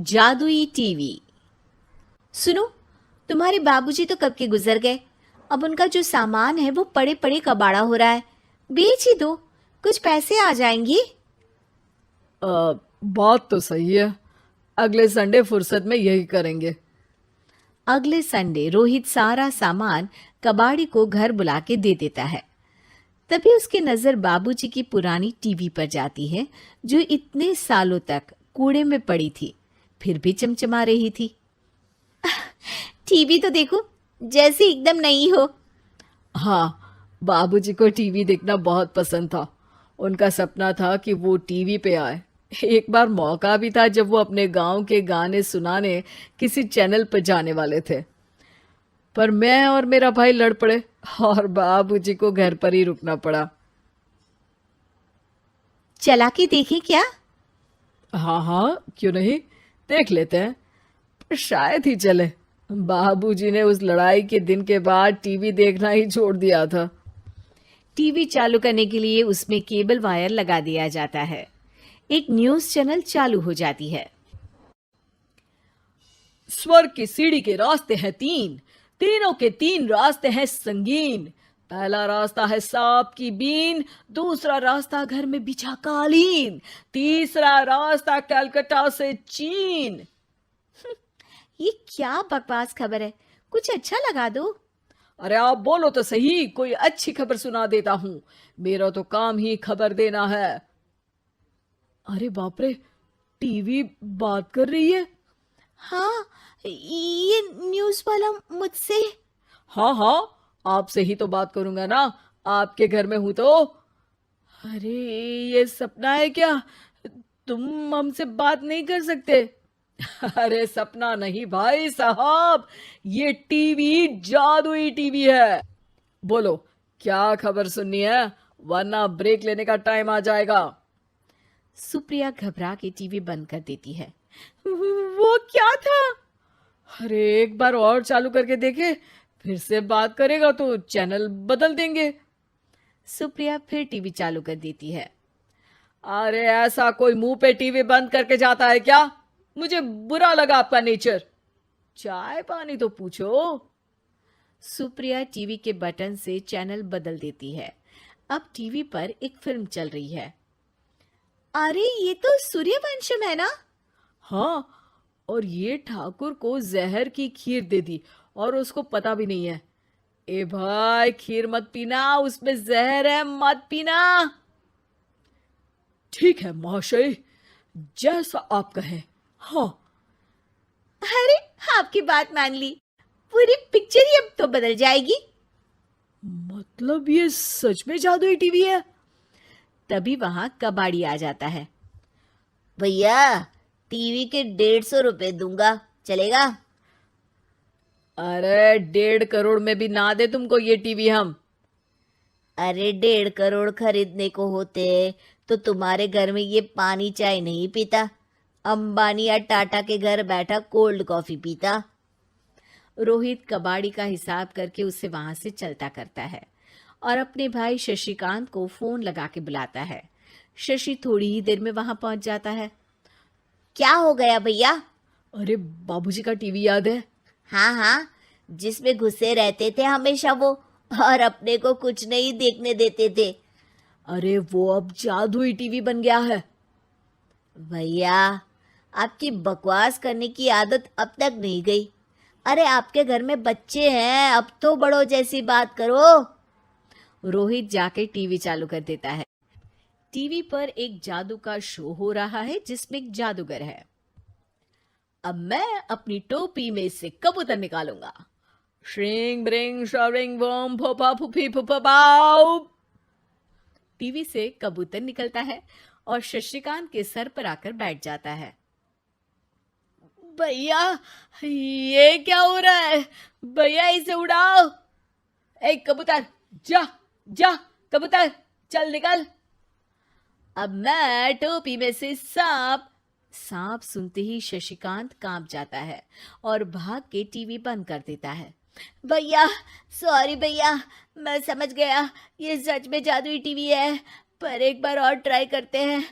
जादुई टीवी। सुनो, तुम्हारे बाबूजी तो कब के गुजर गए। अब उनका जो सामान है वो पड़े पड़े कबाड़ा हो रहा है। बेच ही दो, कुछ पैसे आ जाएंगी। बात तो सही है। अगले संडे फुर्सत में यही करेंगे। अगले संडे रोहित सारा सामान कबाड़ी को घर बुला के दे देता है। तभी उसकी नजर बाबूजी की पुरानी टीवी पर जाती है, जो इतने सालों तक कूड़े में पड़ी थी, फिर भी चमचमा रही थी। टीवी तो देखो, जैसे एकदम नई हो। हाँ, बाबूजी को टीवी देखना बहुत पसंद था। उनका सपना था कि वो टीवी पे आए। एक बार मौका भी था जब वो अपने गांव के गाने सुनाने किसी चैनल पर जाने वाले थे, पर मैं और मेरा भाई लड़ पड़े और बाबूजी को घर पर ही रुकना पड़ा। चला के देखें क्या? हाँ हाँ, क्यों नहीं, देख लेते हैं। पर शायद ही चले। बाबूजी ने उस लड़ाई के दिन के बाद टीवी देखना ही छोड़ दिया था। टीवी चालू करने के लिए उसमें केबल वायर लगा दिया जाता है। एक न्यूज़ चैनल चालू हो जाती है। स्वर्ग की सीढ़ी के रास्ते हैं तीन, तीनों के तीन रास्ते हैं संगीन। पहला रास्ता है सांप की बीन, दूसरा रास्ता घर में बिछा कालीन, तीसरा रास्ता कलकत्ता से चीन। ये क्या बकवास खबर है, कुछ अच्छा लगा दो। अरे आप बोलो तो सही, कोई अच्छी खबर सुना देता हूं। मेरा तो काम ही खबर देना है। अरे बाप रे, टीवी बात कर रही है। हाँ, ये न्यूज़ वाला मुझसे। हाँ हाँ, आपसे ही तो बात करूंगा ना, आपके घर में हूं तो। अरे, ये सपना है क्या? तुम हमसे बात नहीं कर सकते? अरे सपना नहीं भाई साहब, ये टीवी जादुई टीवी है। बोलो, क्या खबर सुननी है, वरना ब्रेक लेने का टाइम आ जाएगा। सुप्रिया घबरा के टीवी बंद कर देती है। वो क्या था? अरे एक बार और चालू करके देखे, फिर से बात करेगा तो चैनल बदल देंगे। सुप्रिया फिर टीवी चालू कर देती है। अरे ऐसा कोई मुंह पे टीवी बंद करके जाता है क्या? मुझे बुरा लगा आपका नेचर। चाय पानी तो पूछो। सुप्रिया टीवी के बटन से चैनल बदल देती है। अब टीवी पर एक फिल्म चल रही है। अरे ये तो सूर्यवंशम है ना? हाँ, और ये ठाकुर को जहर की खीर दे दी और उसको पता भी नहीं है। ए भाई, खीर मत पीना, उसमें जहर है, मत पीना। ठीक है महाशय, जैसा आप कहें। हाँ। अरे, आपकी बात मान ली, पूरी पिक्चर ही अब तो बदल जाएगी। मतलब ये सच में जादुई टीवी है? तभी वहां कबाड़ी आ जाता है। भैया, टीवी के 150 रुपए दूंगा, चलेगा? अरे 1.5 करोड़ में भी ना दे तुमको ये टीवी हम। अरे 1.5 करोड़ खरीदने को होते तो तुम्हारे घर में ये पानी चाय नहीं पीता, अंबानी या टाटा के घर बैठा कोल्ड कॉफी पीता। रोहित कबाड़ी का हिसाब करके उसे वहां से चलता करता है और अपने भाई शशिकांत को फोन लगा के बुलाता है। शशि थोड़ी ही देर में वहां पहुंच जाता है। क्या हो गया भैया? अरे बाबूजी का टीवी याद है? हाँ हाँ, जिसमें घुसे रहते थे हमेशा वो, और अपने को कुछ नहीं देखने देते थे। अरे वो अब जादुई टीवी बन गया है। भैया, आपकी बकवास करने की आदत अब तक नहीं गई। अरे आपके घर में बच्चे हैं, अब तो बड़ों जैसी बात करो। रोहित जाके टीवी चालू कर देता है। टीवी पर एक जादू का शो हो रहा है जिसमें एक जादूगर है। अब मैं अपनी टोपी में से कबूतर निकालूंगा। श्रिंग ब्रिंग शरिंग बम फोपा फुफी फुफा बाउ। टीवी से कबूतर निकलता है और शशिकांत के सर पर आकर बैठ जाता है। भैया, ये क्या हो रहा है? भैया इसे उड़ाओ। ए कबूतर, जा जा, कबूतर चल निकल। अब मैं टोपी में से सांप। सांप सुनते ही शशिकांत कांप जाता है और भाग के टीवी बंद कर देता है। भैया, सॉरी भैया, मैं समझ गया ये सच में जादुई टीवी है, पर एक बार और ट्राई करते हैं।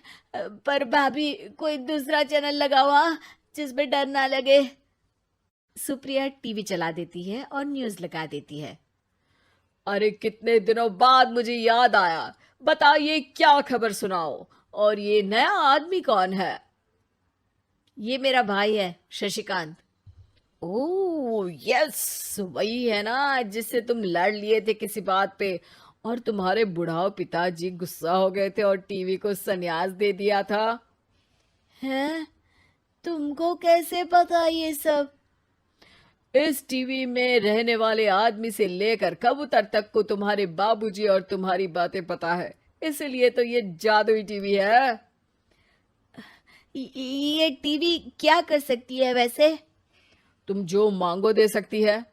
पर भाभी, कोई दूसरा चैनल लगाओ। हाँ, जिसमें डर ना लगे। सुप्रिया टीवी चला देती है और न्यूज लगा देती है। अरे कितने दिनों बाद मुझे याद आया, बताइए क्या खबर सुनाओ। और ये नया आदमी कौन है? ये मेरा भाई है शशिकांत। ओह यस, वही है ना जिससे तुम लड़ लिए थे किसी बात पे, और तुम्हारे बुढ़ाओ पिताजी गुस्सा हो गए थे और टीवी को संन्यास दे दिया था। हैं? तुमको कैसे पता ये सब? इस टीवी में रहने वाले आदमी से लेकर कबूतर तक को तुम्हारे बाबूजी और तुम्हारी बातें पता है, इसलिए तो ये जादुई टीवी है। ये टीवी क्या कर सकती है वैसे? तुम जो मांगो दे सकती है।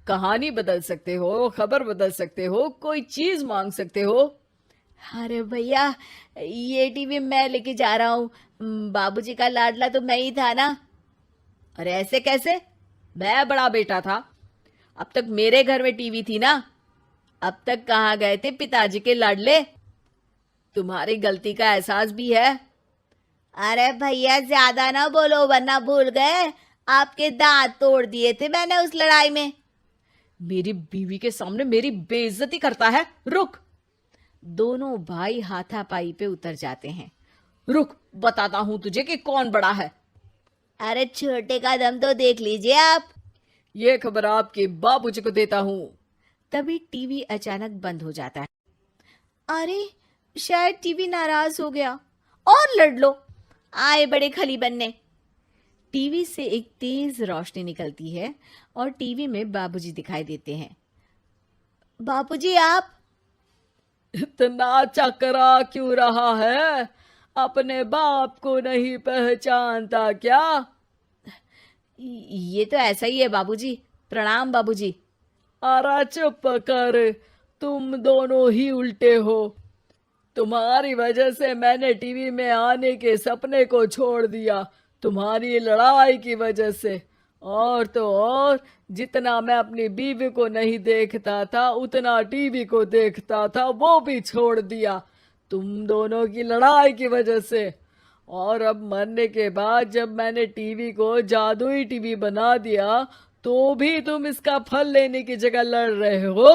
कहानी बदल सकते हो, खबर बदल सकते हो, कोई चीज मांग सकते हो। अरे भैया, ये टीवी मैं लेके जा रहा हूँ। बाबूजी का लाडला तो मैं ही था ना। अरे ऐसे कैसे? मैं बड़ा बेटा था, अब तक मेरे घर में टीवी थी ना। अब तक कहाँ गए थे पिताजी के लाडले? तुम्हारी गलती का एहसास भी है। अरे भैया, ज्यादा ना बोलो वरना भूल गए आपके दांत तोड़ दिए थे मैंने उस लड़ाई में। मेरी बीवी के सामने मेरी बेइज्जती करता है। रुक। दोनों भाई हाथापाई पे उतर जाते हैं। रुक, बताता हूं तुझे कि कौन बड़ा है। अरे छोटे का दम तो देख लीजिए आप। ये खबर आपके बाबूजी को देता हूं। तभी टीवी अचानक बंद हो जाता है। अरे शायद टीवी नाराज हो गया। और लड़ लो, आए बड़े खली बनने। टीवी से एक तेज रोशनी निकलती है और टीवी में बाबूजी दिखाई देते हैं। बाबूजी आप? इतना चकरा क्यों रहा है? अपने बाप को नहीं पहचानता क्या? ये तो ऐसा ही है बाबूजी। प्रणाम बाबूजी। अरे चुप कर, तुम दोनों ही उल्टे हो। तुम्हारी वजह से मैंने टीवी में आने के सपने को छोड़ दिया, तुम्हारी लड़ाई की वजह से। और तो और, जितना मैं अपनी बीवी को नहीं देखता था उतना टीवी को देखता था, वो भी छोड़ दिया तुम दोनों की लड़ाई की वजह से। और अब मरने के बाद जब मैंने टीवी को जादुई टीवी बना दिया तो भी तुम इसका फल लेने की जगह लड़ रहे हो।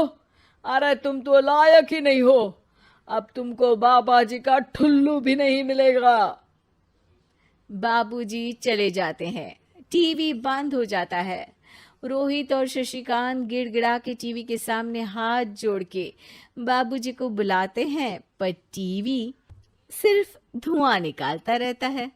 अरे तुम तो लायक ही नहीं हो। अब तुमको बाबा जी का ठुल्लू भी नहीं मिलेगा। बाबूजी चले जाते हैं। टीवी बंद हो जाता है। रोहित और शशिकांत गिड़गिड़ा के टीवी के सामने हाथ जोड़ के बाबूजी को बुलाते हैं, पर टीवी सिर्फ धुआं निकालता रहता है।